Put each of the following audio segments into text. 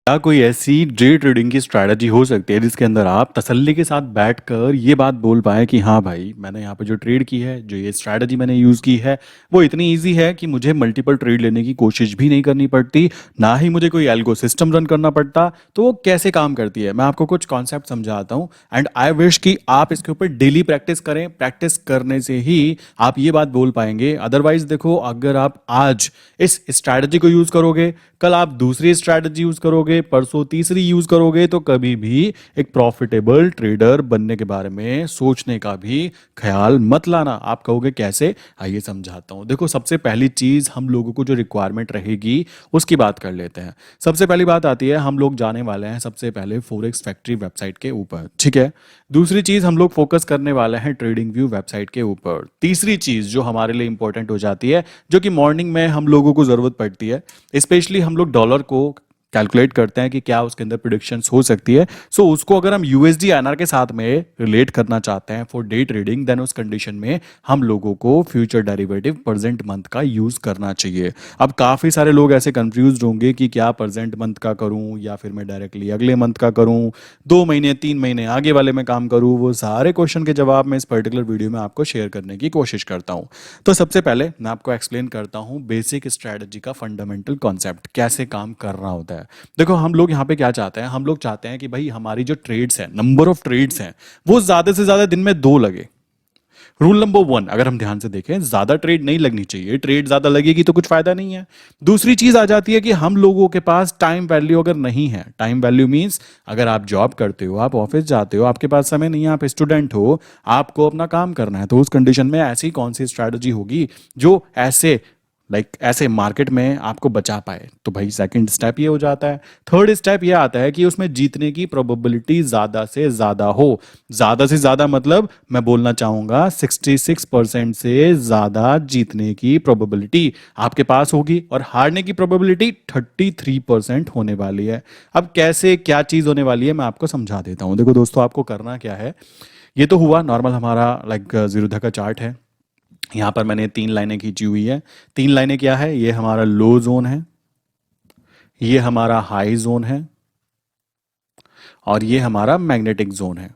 क्या कोई ऐसी डे ट्रेडिंग की स्ट्रैटेजी हो सकती है जिसके अंदर आप तसल्ली के साथ बैठकर ये बात बोल पाएँ कि हाँ भाई, मैंने यहाँ पे जो ट्रेड की है, जो ये स्ट्रैटेजी मैंने यूज़ की है, वो इतनी ईज़ी है कि मुझे मल्टीपल ट्रेड लेने की कोशिश भी नहीं करनी पड़ती, ना ही मुझे कोई एल्गो सिस्टम रन करना पड़ता। तो वो कैसे काम करती है, मैं आपको कुछ कॉन्सेप्ट समझाता हूँ एंड आई विश कि आप इसके ऊपर डेली प्रैक्टिस करें। प्रैक्टिस करने से ही आप ये बात बोल पाएंगे। अदरवाइज देखो, अगर आप आज इस स्ट्रैटेजी को यूज़ करोगे, कल आप दूसरी स्ट्रैटेजी यूज करोगे, परसों तीसरी यूज करोगे, तो कभी भी एक प्रॉफिटेबल ट्रेडर बनने के बारे में सोचने का भी ख्याल मत लाना। आप कहोगे कैसे? आइए समझाता हूं। देखो, सबसे पहली चीज हम लोगों को जो रिक्वायरमेंट रहेगी उसकी बात कर लेते हैं। सबसे पहली बात आती है, हम लोग जाने वाले हैं सबसे पहले फोरेक्स फैक्ट्री वेबसाइट के ऊपर, ठीक है। दूसरी चीज हम लोग फोकस करने वाले हैं ट्रेडिंग व्यू वेबसाइट के ऊपर। तीसरी चीज जो हमारे लिए इंपॉर्टेंट हो जाती है, जो कि मॉर्निंग में हम लोगों को जरूरत पड़ती है, स्पेशली हम लोग डॉलर को कैलकुलेट करते हैं कि क्या उसके अंदर प्रिडिक्शंस हो सकती है। सो उसको अगर हम यूएसडी आईएनआर के साथ में रिलेट करना चाहते हैं फॉर डे ट्रेडिंग, देन उस कंडीशन में हम लोगों को फ्यूचर डेरिवेटिव प्रेजेंट मंथ का यूज करना चाहिए। अब काफी सारे लोग ऐसे कंफ्यूज होंगे कि क्या प्रेजेंट मंथ का करूं या फिर मैं डायरेक्टली अगले मंथ का करूं, 2 महीने 3 महीने आगे वाले में काम करूं। वो सारे क्वेश्चन के जवाब मैं इस पर्टिकुलर वीडियो में आपको शेयर करने की कोशिश करता हूं। तो सबसे पहले मैं आपको एक्सप्लेन करता हूं बेसिक स्ट्रेटजी का फंडामेंटल कॉन्सेप्ट कैसे काम कर रहा होता है। देखो, हम लोग यहाँ पे क्या चाहते हैं, हम लोग चाहते हैं कि भाई हमारी जो ट्रेड्स हैं, नंबर ऑफ ट्रेड्स हैं, वो ज्यादा से ज्यादा दिन में 2 लगे। रूल नंबर 1, अगर हम ध्यान से देखें, ज्यादा ट्रेड नहीं लगनी चाहिए। ट्रेड ज्यादा लगेगी तो कुछ फायदा नहीं है। दूसरी चीज आ जाती है कि हम लोगों के पास टाइम वैल्यू अगर नहीं है। टाइम वैल्यू मींस अगर आप जॉब करते हो, आप ऑफिस जाते हो, आपके पास समय नहीं है, आप स्टूडेंट हो, आपको अपना काम करना है, तो उस कंडीशन में ऐसी कौन सी स्ट्रैटेजी होगी जो ऐसे ऐसे मार्केट में आपको बचा पाए। तो भाई सेकंड स्टेप ये हो जाता है। थर्ड स्टेप ये आता है कि उसमें जीतने की प्रोबेबिलिटी ज्यादा से ज्यादा हो। ज्यादा से ज्यादा मतलब मैं बोलना चाहूंगा 66% से ज्यादा जीतने की प्रोबेबिलिटी आपके पास होगी और हारने की प्रोबेबिलिटी 33% होने वाली है। अब कैसे क्या चीज होने वाली है मैं आपको समझा देता हूं। देखो दोस्तों, आपको करना क्या है, ये तो हुआ नॉर्मल हमारा जीरोधा का चार्ट है। यहाँ पर मैंने 3 लाइनें खींची हुई है। 3 लाइनें क्या है, ये हमारा लो जोन है, ये हमारा हाई जोन है, और ये हमारा मैग्नेटिक जोन है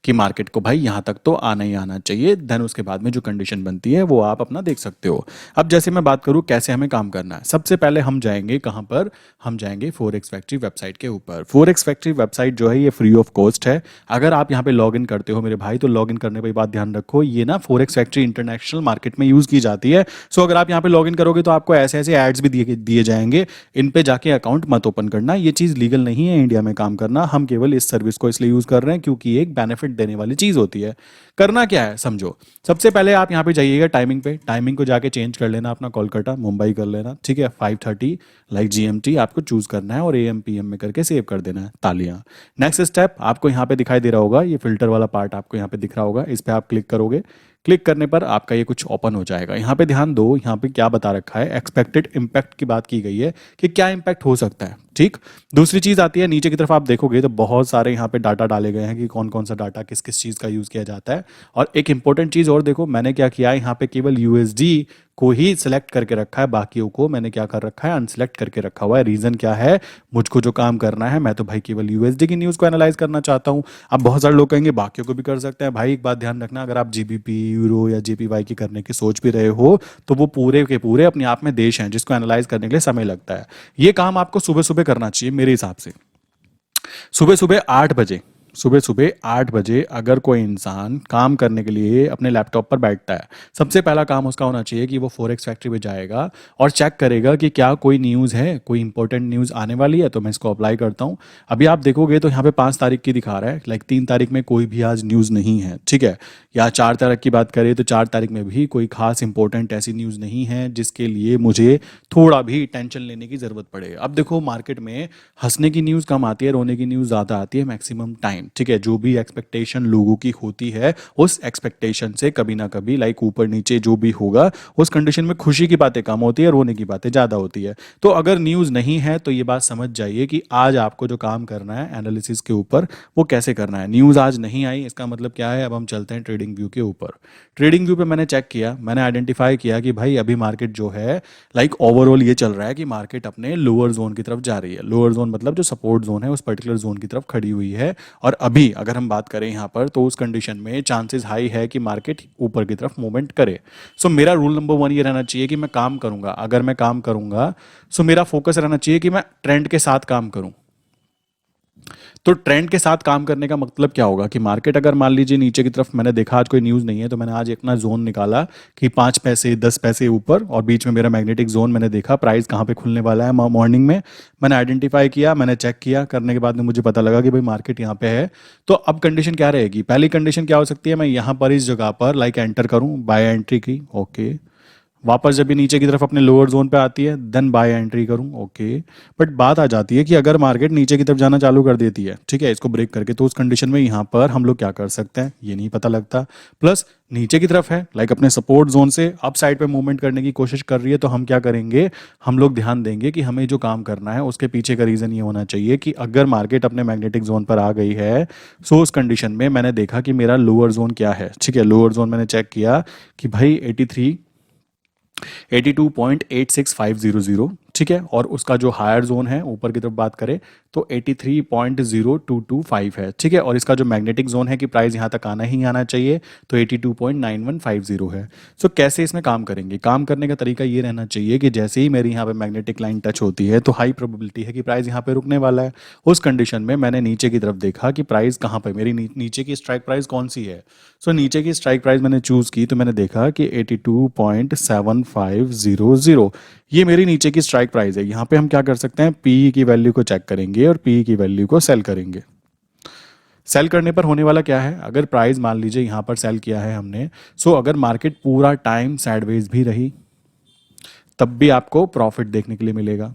कि मार्केट को भाई यहां तक तो आना ही आना चाहिए। देन उसके बाद में जो कंडीशन बनती है वो आप अपना देख सकते हो। अब जैसे मैं बात करूं कैसे हमें काम करना है, सबसे पहले हम जाएंगे कहां पर, हम जाएंगे फोरेक्स फैक्ट्री वेबसाइट के ऊपर। फोरेक्स फैक्ट्री वेबसाइट जो है ये फ्री ऑफ कॉस्ट है। अगर आप यहाँ पे लॉग इन करते हो मेरे भाई, तो लॉग इन करने पर बात ध्यान रखो, ये ना फोरेक्स फैक्ट्री इंटरनेशनल मार्केट में यूज की जाती है। सो अगर आप यहाँ पे लॉग इन करोगे तो आपको ऐसे ऐसे एड्स भी दिए दिए जाएंगे। इन पे जाके अकाउंट मत ओपन करना, ये चीज लीगल नहीं है इंडिया में काम करना। हम केवल इस सर्विस को इसलिए यूज कर रहे हैं क्योंकि एक बेनिफिट देने वाली चीज होती है। करना क्या है समझो। सबसे पहले आप यहाँ पे जाइएगा टाइमिंग पे, टाइमिंग को जाके चेंज कर लेना, अपना कोलकाता मुंबई कर लेना, ठीक है। 5:30 लाइक जीएमटी आपको चूज करना है और एएम पीएम में करके सेव कर देना है। तालियां। नेक्स्ट स्टेप आपको यहाँ पे दिखाई दे रहा होगा, ये फिल्टर वाला पार्ट आपको यहाँ पे दिख रहा होगा, इस पे आप क्लिक करोगे। क्लिक करने पर आपका ये कुछ ओपन हो जाएगा। यहाँ पे ध्यान दो, यहाँ पे क्या बता रखा है, एक्सपेक्टेड इम्पैक्ट की बात की गई है कि क्या इम्पैक्ट हो सकता है, ठीक। दूसरी चीज आती है, नीचे की तरफ आप देखोगे तो बहुत सारे यहाँ पे डाटा डाले गए हैं कि कौन कौन सा डाटा किस किस चीज का यूज किया जाता है। और एक इंपॉर्टेंट चीज और देखो, मैंने क्या किया है, यहाँ पे केवल यूएसडी को ही सिलेक्ट करके रखा है, बाकियों को मैंने क्या कर रखा है, अनसिलेक्ट करके रखा हुआ है। रीजन क्या है, मुझको जो काम करना है, मैं तो भाई केवल यूएसडी की न्यूज को एनालाइज करना चाहता हूँ। अब बहुत सारे लोग कहेंगे बाकियों को भी कर सकते हैं। भाई एक बात ध्यान रखना, अगर आप जीबीपी, यूरो या जेपीवाई की करने की सोच भी रहे हो, तो वो पूरे के पूरे अपने आप में देश हैं जिसको एनालाइज करने के लिए समय लगता है। ये काम आपको सुबह सुबह करना चाहिए मेरे हिसाब से। सुबह सुबह 8 बजे, सुबह सुबह 8 बजे अगर कोई इंसान काम करने के लिए अपने लैपटॉप पर बैठता है, सबसे पहला काम उसका होना चाहिए कि वो फोरेक्स फैक्ट्री पे जाएगा और चेक करेगा कि क्या कोई न्यूज़ है, कोई इंपॉर्टेंट न्यूज़ आने वाली है, तो मैं इसको अप्लाई करता हूँ। अभी आप देखोगे तो यहाँ पे 5 तारीख की दिखा रहा है, लाइक 3 तारीख में कोई भी आज न्यूज़ नहीं है, ठीक है। या 4 तारीख की बात करें तो 4 तारीख में भी कोई खास इंपॉर्टेंट ऐसी न्यूज़ नहीं है जिसके लिए मुझे थोड़ा भी टेंशन लेने की ज़रूरत पड़े। अब देखो, मार्केट में हंसने की न्यूज़ कम आती है, रोने की न्यूज़ ज़्यादा आती है मैक्सिमम टाइम। लाइन, ठीक है, जो भी एक्सपेक्टेशन लोगों की होती है उस एक्सपेक्टेशन से कभी ना कभी लाइक ऊपर नीचे जो भी होगा उस कंडीशन में खुशी की बातें कम होती है, रोने की बातें ज़्यादा होती है। तो अगर न्यूज़ नहीं है तो ये बात समझ जाइए कि आज आपको जो काम करना है एनालिसिस के ऊपर वो कैसे करना है। न्यूज़ आज नहीं आई इसका मतलब क्या है, अब हम चलते हैं ट्रेडिंग व्यू के ऊपर। ट्रेडिंग व्यू पे मैंने चेक किया, मैंने आइडेंटिफाई किया कि भाई अभी मार्केट जो है लाइक ओवरऑल ये चल रहा है कि मार्केट अपने लोअर जोन की तरफ जा रही है। लोअर जोन मतलब जो सपोर्ट जोन है उस पर्टिकुलर जोन की तरफ खड़ी हुई है। और अभी अगर हम बात करें यहाँ पर तो उस कंडीशन में चांसेस हाई है कि मार्केट ऊपर की तरफ मूवमेंट करे। सो मेरा रूल नंबर वन ये रहना चाहिए कि मैं काम करूंगा, अगर मैं काम करूंगा सो मेरा फोकस रहना चाहिए कि मैं ट्रेंड के साथ काम करूं। तो ट्रेंड के साथ काम करने का मतलब क्या होगा कि मार्केट अगर मान लीजिए नीचे की तरफ, मैंने देखा आज कोई न्यूज़ नहीं है तो मैंने आज अपना जोन निकाला कि 5 पैसे 10 पैसे ऊपर और बीच में मेरा मैग्नेटिक जोन, मैंने देखा प्राइस कहाँ पे खुलने वाला है मॉर्निंग में, मैंने आइडेंटिफाई किया, मैंने चेक किया, करने के बाद में मुझे पता लगा कि भाई मार्केट यहाँ पे है। तो अब कंडीशन क्या रहेगी, पहली कंडीशन क्या हो सकती है, मैं यहाँ पर इस जगह पर लाइक एंटर करूँ, बाय एंट्री की, ओके। वापस जब भी नीचे की तरफ अपने लोअर जोन पे आती है देन बाय एंट्री करूं, ओके। बट बात आ जाती है कि अगर मार्केट नीचे की तरफ जाना चालू कर देती है, ठीक है, इसको ब्रेक करके, तो उस कंडीशन में यहाँ पर हम लोग क्या कर सकते हैं ये नहीं पता लगता। प्लस नीचे की तरफ है लाइक अपने सपोर्ट जोन से अप साइड पे मूवमेंट करने की कोशिश कर रही है, तो हम क्या करेंगे, हम लोग ध्यान देंगे कि हमें जो काम करना है उसके पीछे का रीजन ये होना चाहिए कि अगर मार्केट अपने मैग्नेटिक जोन पर आ गई है, सो उस कंडीशन में मैंने देखा कि मेरा लोअर जोन क्या है, ठीक है, लोअर जोन मैंने चेक किया कि भाई 82.86500, ठीक है, और उसका जो हायर जोन है ऊपर की तरफ बात करें तो 83.0225 है, ठीक है, और इसका जो मैग्नेटिक जोन है कि प्राइस यहाँ तक आना ही आना चाहिए तो 82.9150 है। सो कैसे इसमें काम करेंगे, काम करने का तरीका ये रहना चाहिए कि जैसे ही मेरी यहाँ पे मैग्नेटिक लाइन टच होती है तो हाई प्रोबेबिलिटी है कि प्राइस यहाँ पे रुकने वाला है। उस कंडीशन में मैंने नीचे की तरफ देखा कि प्राइस कहाँ पे, मेरी नीचे की स्ट्राइक प्राइस कौन सी है। सो नीचे की स्ट्राइक प्राइस मैंने चूज की तो मैंने देखा कि 82.7500, ये मेरी नीचे की स्ट्राइक प्राइस है। यहाँ पे हम क्या कर सकते हैं, पी की वैल्यू को चेक करेंगे और पी की वैल्यू को सेल करेंगे। सेल करने पर होने वाला क्या है, अगर प्राइस मान लीजिए यहाँ पर सेल किया है हमने, सो अगर मार्केट पूरा टाइम साइडवेज भी रही तब भी आपको प्रॉफिट देखने के लिए मिलेगा।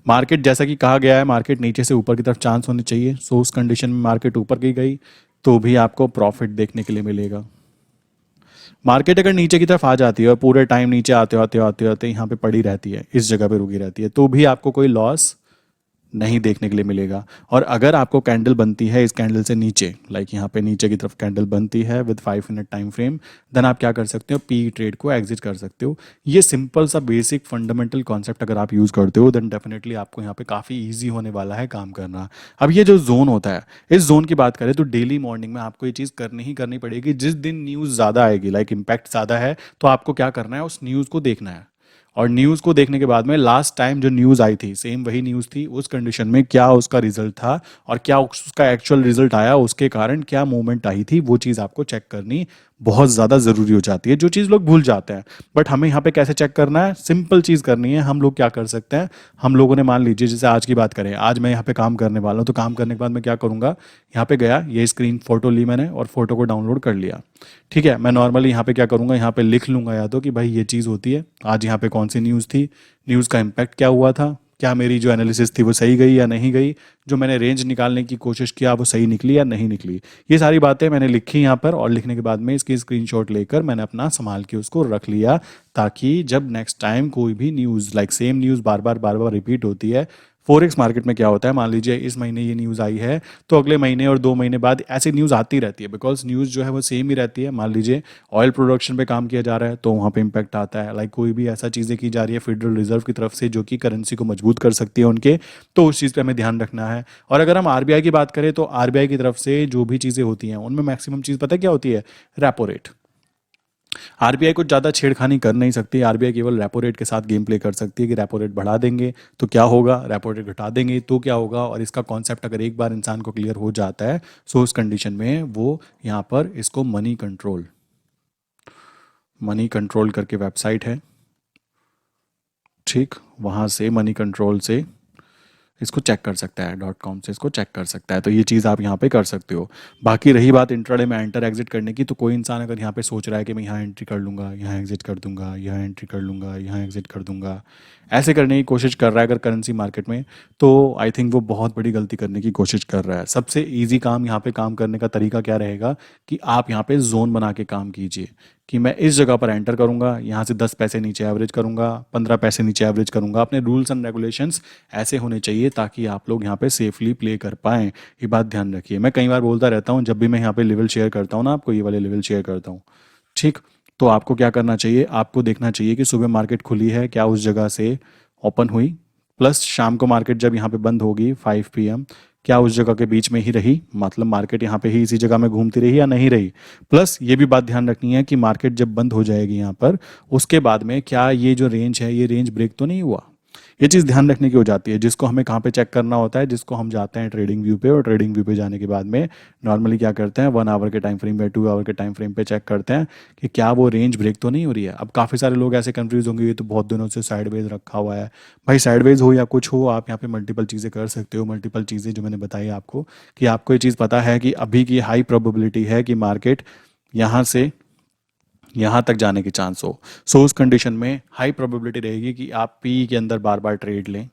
मार्केट जैसा कि कहा गया है मार्केट नीचे से ऊपर की तरफ चांस होने चाहिए, सो उस कंडीशन में मार्केट ऊपर की गई तो भी आपको प्रॉफिट देखने के लिए मिलेगा। मार्केट अगर नीचे की तरफ आ जाती है और पूरे टाइम नीचे आते आते आते आते यहाँ पे पड़ी रहती है, इस जगह पे रुकी रहती है, तो भी आपको कोई लॉस नहीं देखने के लिए मिलेगा। और अगर आपको कैंडल बनती है इस कैंडल से नीचे, लाइक यहाँ पे नीचे की तरफ कैंडल बनती है with 5 minute time frame, then आप क्या कर सकते हो, पी ट्रेड को एग्जिट कर सकते हो। ये सिंपल सा बेसिक फंडामेंटल कॉन्सेप्ट अगर आप यूज करते हो देन डेफिनेटली आपको यहाँ पे काफ़ी ईजी होने वाला है काम करना। अब ये जो जोन होता है, इस जोन की बात करें तो डेली मॉर्निंग में आपको ये चीज़ करनी ही करनी पड़ेगी। जिस दिन न्यूज़ ज़्यादा आएगी, लाइक इम्पैक्ट ज़्यादा है, तो आपको क्या करना है, उस न्यूज़ को देखना है। और न्यूज़ को देखने के बाद में लास्ट टाइम जो न्यूज़ आई थी सेम वही न्यूज़ थी, उस कंडीशन में क्या उसका रिजल्ट था और क्या उसका एक्चुअल रिजल्ट आया, उसके कारण क्या मूवमेंट आई थी, वो चीज़ आपको चेक करनी बहुत ज़्यादा ज़रूरी हो जाती है, जो चीज़ लोग भूल जाते हैं। बट हमें यहाँ पे कैसे चेक करना है, सिंपल चीज़ करनी है। हम लोग क्या कर सकते हैं, हम लोगों ने मान लीजिए जैसे आज की बात करें, आज मैं यहाँ पे काम करने वाला हूँ, तो काम करने के बाद मैं क्या करूँगा, यहाँ पे गया, ये स्क्रीन फोटो ली मैंने और फोटो को डाउनलोड कर लिया, ठीक है। मैं नॉर्मली यहाँ पे क्या करूँगा, यहाँ पे लिख लूँगा या तो कि भाई ये चीज़ होती है, आज यहाँ पे कौन सी न्यूज़ थी, न्यूज़ का इम्पैक्ट क्या हुआ था, क्या मेरी जो एनालिसिस थी वो सही गई या नहीं गई, जो मैंने रेंज निकालने की कोशिश किया वो सही निकली या नहीं निकली। ये सारी बातें मैंने लिखी यहाँ पर, और लिखने के बाद में इसकी स्क्रीनशॉट लेकर मैंने अपना संभाल के उसको रख लिया, ताकि जब नेक्स्ट टाइम कोई भी न्यूज़ लाइक सेम न्यूज़ बार बार रिपीट होती है। फॉरेक्स मार्केट में क्या होता है, मान लीजिए इस महीने ये न्यूज़ आई है तो अगले महीने और 2 महीने बाद ऐसी न्यूज़ आती रहती है, बिकॉज न्यूज़ जो है वो सेम ही रहती है। मान लीजिए ऑयल प्रोडक्शन पे काम किया जा रहा है तो वहाँ पे इम्पैक्ट आता है, लाइक कोई भी ऐसा चीज़ें की जा रही है फेडरल रिजर्व की तरफ से जो कि करेंसी को मजबूत कर सकती है उनके, तो उस चीज़ पे हमें ध्यान रखना है। और अगर हम आरबीआई की बात करें तो आरबीआई की तरफ से जो भी चीज़ें होती हैं उनमें मैक्सिमम चीज़ पता है क्या होती है, रेपो रेट। आरबीआई कुछ ज़्यादा छेड़खानी कर नहीं सकती, आरबीआई केवल रेपो रेट के साथ गेम प्ले कर सकती है कि रेपो रेट बढ़ा देंगे तो क्या होगा, रेपो रेट घटा देंगे तो क्या होगा। और इसका कॉन्सेप्ट अगर एक बार इंसान को क्लियर हो जाता है, सो उस कंडीशन में वो यहाँ पर इसको मनी कंट्रोल करके वेबसाइट है, ठीक, वहाँ से मनी कंट्रोल से इसको चेक कर सकता है, डॉट कॉम से इसको चेक कर सकता है। तो ये चीज़ आप यहाँ पे कर सकते हो। बाकी रही बात इंट्राडे में एंटर एग्जिट करने की, तो कोई इंसान अगर यहाँ पे सोच रहा है कि मैं यहाँ एंट्री कर लूँगा, यहाँ एग्जिट कर दूंगा, यहाँ एंट्री कर लूँगा, यहाँ एग्जिट कर दूंगा, ऐसे करने की कोशिश कर रहा है अगर करेंसी मार्केट में, तो आई थिंक वो बहुत बड़ी गलती करने की कोशिश कर रहा है। सबसे ईजी काम यहाँ पे काम करने का तरीका क्या रहेगा कि आप यहाँ पे जोन बना के काम कीजिए कि मैं इस जगह पर एंटर करूंगा, यहाँ से 10 पैसे नीचे एवरेज करूंगा, 15 पैसे नीचे एवरेज करूंगा। अपने रूल्स एंड रेगुलेशंस ऐसे होने चाहिए ताकि आप लोग यहाँ पे सेफली प्ले कर पाएं। ये बात ध्यान रखिए। मैं कई बार बोलता रहता हूँ जब भी मैं यहाँ पे लेवल शेयर करता हूँ ना, आपको ये वाले लेवल शेयर करता हूँ, ठीक। तो आपको क्या करना चाहिए, आपको देखना चाहिए कि सुबह मार्केट खुली है क्या, उस जगह से ओपन हुई, प्लस शाम को मार्केट जब यहाँ पे बंद होगी 5 PM, क्या उस जगह के बीच में ही रही, मतलब मार्केट यहाँ पे ही इसी जगह में घूमती रही या नहीं रही। प्लस ये भी बात ध्यान रखनी है कि मार्केट जब बंद हो जाएगी यहाँ पर, उसके बाद में क्या ये जो रेंज है ये रेंज ब्रेक तो नहीं हुआ। ये चीज़ ध्यान रखने की हो जाती है, जिसको हमें कहाँ पे चेक करना होता है, जिसको हम जाते हैं ट्रेडिंग व्यू पे, और ट्रेडिंग व्यू पे जाने के बाद में नॉर्मली क्या करते हैं 1 आवर के टाइम फ्रेम पे, 2 आवर के टाइम फ्रेम पे चेक करते हैं कि क्या वो रेंज ब्रेक तो नहीं हो रही है। अब काफ़ी सारे लोग ऐसे कंफ्यूज होंगे, ये तो बहुत दिनों से साइडवेज रखा हुआ है। भाई साइडवेज हो या कुछ हो, आप यहाँ पे मल्टीपल चीज़ें कर सकते हो। मल्टीपल चीज़ें जो मैंने बताई आपको, कि आपको ये चीज़ पता है कि अभी की हाई प्रोबेबिलिटी है कि मार्केट यहाँ से यहाँ तक जाने की चांस हो। सो उस कंडीशन में हाई प्रोबेबिलिटी रहेगी कि आप पी के अंदर बार बार ट्रेड लें,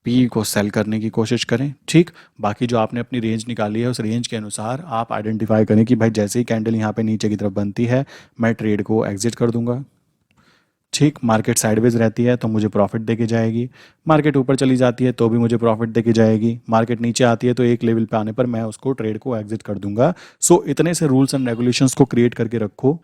पी को सेल करने की कोशिश करें, ठीक। बाकी जो आपने अपनी रेंज निकाली है उस रेंज के अनुसार आप आइडेंटिफाई करें कि भाई जैसे ही कैंडल यहाँ पे नीचे की तरफ बनती है मैं ट्रेड को एग्जिट कर दूंगा, ठीक। मार्केट साइडवेज रहती है तो मुझे प्रॉफिट देके जाएगी, मार्केट ऊपर चली जाती है तो भी मुझे प्रॉफिट देके जाएगी, मार्केट नीचे आती है तो एक लेवल पे आने पर मैं उसको ट्रेड को एग्जिट कर दूंगा। सो इतने से रूल्स एंड रेगुलेशंस को क्रिएट करके रखो,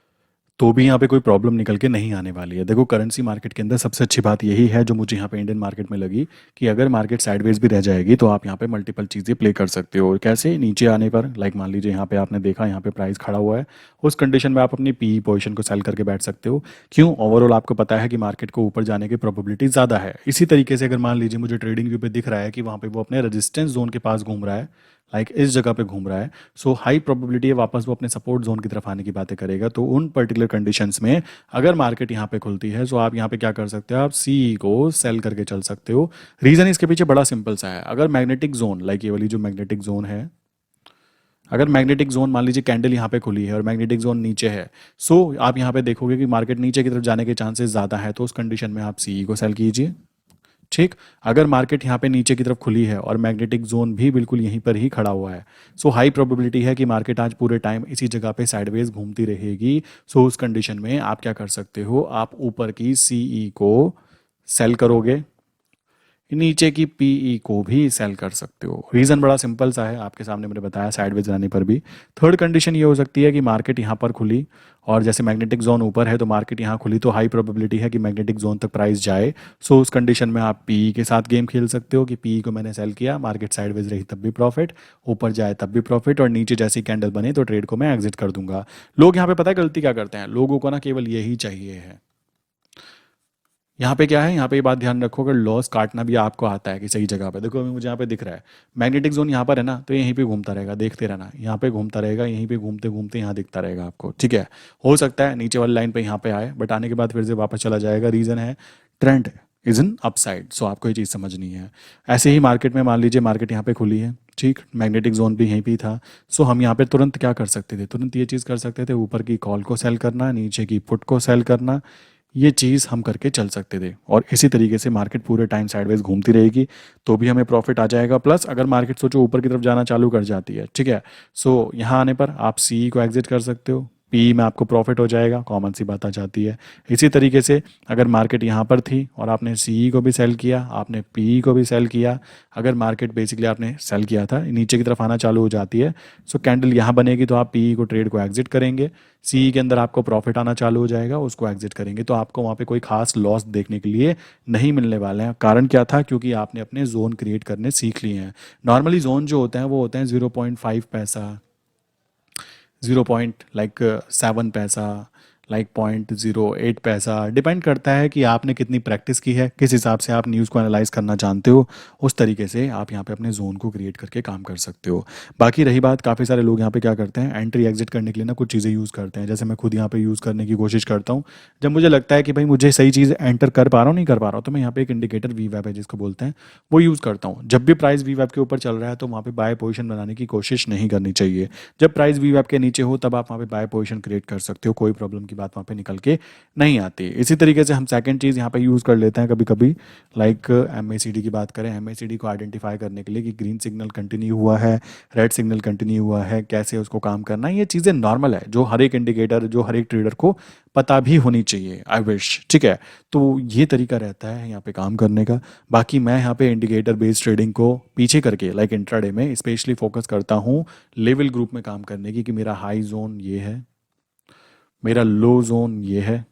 तो भी यहाँ पे कोई प्रॉब्लम निकल के नहीं आने वाली है। देखो करेंसी मार्केट के अंदर सबसे अच्छी बात यही है जो मुझे यहाँ पे इंडियन मार्केट में लगी, कि अगर मार्केट साइडवेज भी रह जाएगी तो आप यहाँ पे मल्टीपल चीज़ें प्ले कर सकते हो। कैसे, नीचे आने पर, लाइक मान लीजिए यहाँ पे आपने देखा यहाँ पे प्राइस खड़ा हुआ है, उस कंडीशन में आप अपनी पी पोजीशन को सेल करके बैठ सकते हो। क्यों, ओवरऑल आपको पता है कि मार्केट को ऊपर जाने की प्रोबेबिलिटी ज़्यादा है। इसी तरीके से अगर मान लीजिए मुझे ट्रेडिंग व्यू पे दिख रहा है कि वहाँ पे वो अपने रेजिस्टेंस जोन के पास घूम रहा है, लाइक इस जगह पे घूम रहा है, सो हाई प्रोबेबिलिटी है वापस वो अपने सपोर्ट जोन की तरफ आने की बातें करेगा। तो उन पर्टिकुलर कंडीशंस में अगर मार्केट यहाँ पे खुलती है तो आप यहाँ पे क्या कर सकते हो, आप सी को सेल करके चल सकते हो। रीजन इसके पीछे बड़ा सिंपल सा है, अगर मैग्नेटिक जोन, लाइक ये वाली जो मैग्नेटिक जोन है, अगर मैग्नेटिक जोन मान लीजिए कैंडल यहाँ पे खुली है और मैग्नेटिक जोन नीचे है, सो आप यहाँ पे देखोगे कि मार्केट नीचे की तरफ जाने के चांसेस ज़्यादा है, तो उस कंडीशन में आप सी को सेल कीजिए, ठीक। अगर मार्केट यहाँ पे नीचे की तरफ खुली है और मैग्नेटिक जोन भी बिल्कुल यहीं पर ही खड़ा हुआ है, सो हाई प्रोबेबिलिटी है कि मार्केट आज पूरे टाइम इसी जगह पे साइडवेज घूमती रहेगी। सो उस कंडीशन में आप क्या कर सकते हो, आप ऊपर की सीई को सेल करोगे, नीचे की पीई को भी सेल कर सकते हो। रीज़न बड़ा सिंपल सा है, आपके सामने मैंने बताया साइडवेज रहने पर भी। थर्ड कंडीशन ये हो सकती है कि मार्केट यहाँ पर खुली और जैसे मैग्नेटिक जोन ऊपर है तो मार्केट यहाँ खुली, तो हाई प्रोबेबिलिटी है कि मैग्नेटिक जोन तक प्राइस जाए। सो उस कंडीशन में आप पीई के साथ गेम खेल सकते हो कि पीई को मैंने सेल किया, मार्केट साइडवेज रही तब भी प्रॉफिट, ऊपर जाए तब भी प्रॉफिट, और नीचे जैसी कैंडल बने तो ट्रेड को मैं एग्जिट कर दूंगा। लोग यहाँ पे पता है गलती क्या करते हैं, लोगों को ना केवल यही चाहिए है। यहाँ पे क्या है, यहाँ पे ये बात ध्यान रखो, अगर लॉस काटना भी आपको आता है कि सही जगह पे, देखो अभी मुझे यहाँ पे दिख रहा है मैग्नेटिक जोन यहाँ पर है ना, तो यहीं पे घूमता रहेगा, देखते रहना, यहाँ पे घूमता रहेगा, यहीं पे घूमते घूमते यहाँ दिखता रहेगा आपको, ठीक है। हो सकता है नीचे वाली लाइन पे यहाँ पे आए, बट आने के बाद फिर से वापस चला जाएगा। रीज़न है ट्रेंड इज इन अपसाइड, सो आपको ये चीज़ समझनी है। ऐसे ही मार्केट में मान लीजिए मार्केट यहाँ पे खुली है, ठीक, मैग्नेटिक जोन भी यहीं पे ही था, सो हम यहाँ पे तुरंत क्या कर सकते थे, तुरंत ये चीज़ कर सकते थे, ऊपर की कॉल को सेल करना, नीचे की पुट को सेल करना, ये चीज़ हम करके चल सकते थे। और इसी तरीके से मार्केट पूरे टाइम साइडवेज घूमती रहेगी तो भी हमें प्रॉफिट आ जाएगा। प्लस अगर मार्केट सोचो ऊपर की तरफ जाना चालू कर जाती है, ठीक है, सो यहाँ आने पर आप सी को एग्जिट कर सकते हो, पी में आपको प्रॉफिट हो जाएगा, कॉमन सी बात आ जाती है। इसी तरीके से अगर मार्केट यहाँ पर थी और आपने सी को भी सेल किया, आपने पी को भी सेल किया, अगर मार्केट बेसिकली आपने सेल किया था नीचे की तरफ आना चालू हो जाती है, सो कैंडल यहाँ बनेगी तो आप पी को ट्रेड को एग्जिट करेंगे, सी के अंदर आपको प्रॉफिट आना चालू हो जाएगा, उसको एग्जिट करेंगे, तो आपको वहाँ पे कोई खास लॉस देखने के लिए नहीं मिलने वाले हैं। कारण क्या था, क्योंकि आपने अपने जोन क्रिएट करने सीख लिए हैं। नॉर्मली जोन जो होते हैं वो होते हैं 0.5 पैसा, 0 पॉइंट लाइक 7 पैसा, लाइक 0.08 पैसा। डिपेंड करता है कि आपने कितनी प्रैक्टिस की है, किस हिसाब से आप न्यूज़ को एनालाइज करना जानते हो, उस तरीके से आप यहाँ पे अपने जोन को क्रिएट करके काम कर सकते हो। बाकी रही बात, काफ़ी सारे लोग यहाँ पे क्या करते हैं, एंट्री एग्जिट करने के लिए ना कुछ चीज़ें यूज़ करते हैं। जैसे मैं खुद यहाँ पे यूज़ करने की कोशिश करता हूँ। जब मुझे लगता है कि भाई मुझे सही चीज़ एंटर कर पा रहा हूँ नहीं कर पा रहा हूँ, तो मैं यहाँ पे एक इंडिकेटर वी वैप है जिसको बोलते हैं, वो यूज़ करता हूँ। जब भी प्राइस वी वैप के ऊपर चल रहा है तो वहाँ पे बाय पोजीशन बनाने की कोशिश नहीं करनी चाहिए। जब प्राइस वी वैप के नीचे हो तब आप वहाँ पे बाय पोजीशन क्रिएट कर सकते हो, कोई प्रॉब्लम की बात वहाँ पे निकल के नहीं आती। इसी तरीके से हम सेकंड चीज़ यहाँ पे यूज़ कर लेते हैं कभी कभी, लाइक एमएसीडी की बात करें, एमएसीडी को आइडेंटिफाई करने के लिए कि ग्रीन सिग्नल कंटिन्यू हुआ है, रेड सिग्नल कंटिन्यू हुआ है, कैसे उसको काम करना है। ये चीज़ें नॉर्मल है, जो हर एक इंडिकेटर, जो हर एक ट्रेडर को पता भी होनी चाहिए, आई विश। ठीक है, तो ये तरीका रहता है यहाँ पे काम करने का। बाकी मैं यहाँ पे इंडिकेटर बेस्ड ट्रेडिंग को पीछे करके, लाइक इंट्राडे में स्पेशली फोकस करता हूँ लेवल ग्रुप में काम करने की, कि मेरा हाई जोन ये है, मेरा लो जोन ये है,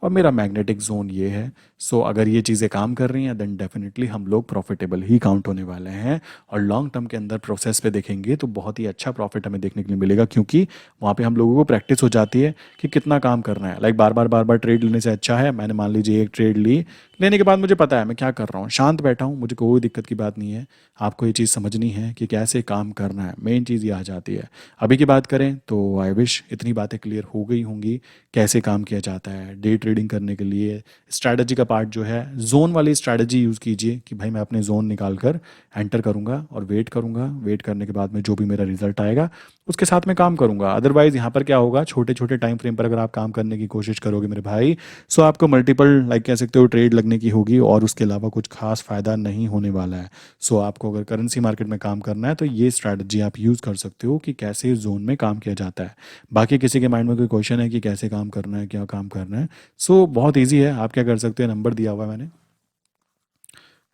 और मेरा मैग्नेटिक जोन ये है। सो अगर ये चीज़ें काम कर रही हैं देन डेफिनेटली हम लोग प्रॉफिटेबल ही काउंट होने वाले हैं। और लॉन्ग टर्म के अंदर प्रोसेस पे देखेंगे तो बहुत ही अच्छा प्रॉफिट हमें देखने के लिए मिलेगा, क्योंकि वहाँ पे हम लोगों को प्रैक्टिस हो जाती है कि कितना काम करना है। लाइक बार बार ट्रेड लेने से अच्छा है, मैंने मान लीजिए एक ट्रेड ली, लेने के बाद मुझे पता है मैं क्या कर रहा हूँ, शांत बैठा हूँ, मुझे कोई दिक्कत की बात नहीं है। आपको ये चीज़ समझनी है कि कैसे काम करना है, मेन चीज़ ये आ जाती है। अभी की बात करें तो आई विश इतनी बातें क्लियर हो गई होंगी, कैसे काम किया जाता है डे ट्रेडिंग करने के लिए। स्ट्रैटेजी का पार्ट जो है, जोन वाली स्ट्रैटेजी यूज़ कीजिए कि भाई मैं अपने जोन निकाल कर एंटर करूँगा और वेट करूँगा, वेट करने के बाद में जो भी मेरा रिजल्ट आएगा उसके साथ में काम करूँगा। अदरवाइज़ यहाँ पर क्या होगा, छोटे छोटे टाइम फ्रेम पर अगर आप काम करने की कोशिश करोगे मेरे भाई, सो आपको मल्टीपल, लाइक कह सकते हो, ट्रेड लगने की होगी और उसके अलावा कुछ खास फ़ायदा नहीं होने वाला है। सो आपको अगर करेंसी मार्केट में काम करना है तो ये स्ट्रैटेजी आप यूज़ कर सकते हो कि कैसे जोन में काम किया जाता है। बाकी किसी के माइंड में कोई क्वेश्चन है कि कैसे काम करना है, क्या काम करना है, सो बहुत ईजी है। आप क्या कर सकते हैं, नंबर दिया हुआ है मैंने,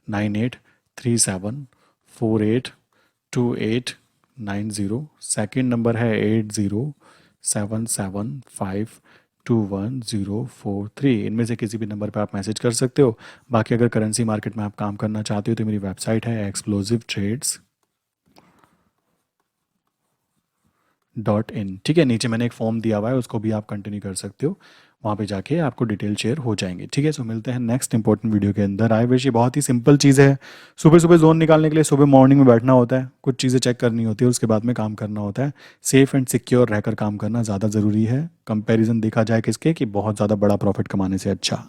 9837482890। सेकेंड नंबर है 8077521043। इनमें से किसी भी नंबर पर आप मैसेज कर सकते हो। बाकी अगर करेंसी मार्केट में आप काम करना चाहते हो तो मेरी वेबसाइट है explosivtrades.in। ठीक है, नीचे मैंने एक फॉर्म दिया हुआ है, उसको भी आप कंटिन्यू कर सकते हो, वहाँ पे जाके आपको डिटेल शेयर हो जाएंगे। ठीक है, सो मिलते हैं नेक्स्ट इंपॉर्टेंट वीडियो के अंदर। आई विश ये बहुत ही सिंपल चीज़ है। सुबह सुबह जोन निकालने के लिए सुबह मॉर्निंग में बैठना होता है, कुछ चीज़ें चेक करनी होती है, उसके बाद में काम करना होता है। सेफ एंड सिक्योर रहकर काम करना ज़्यादा ज़रूरी है, कंपैरिजन देखा जाए किसके, कि बहुत ज़्यादा बड़ा प्रॉफिट कमाने से अच्छा।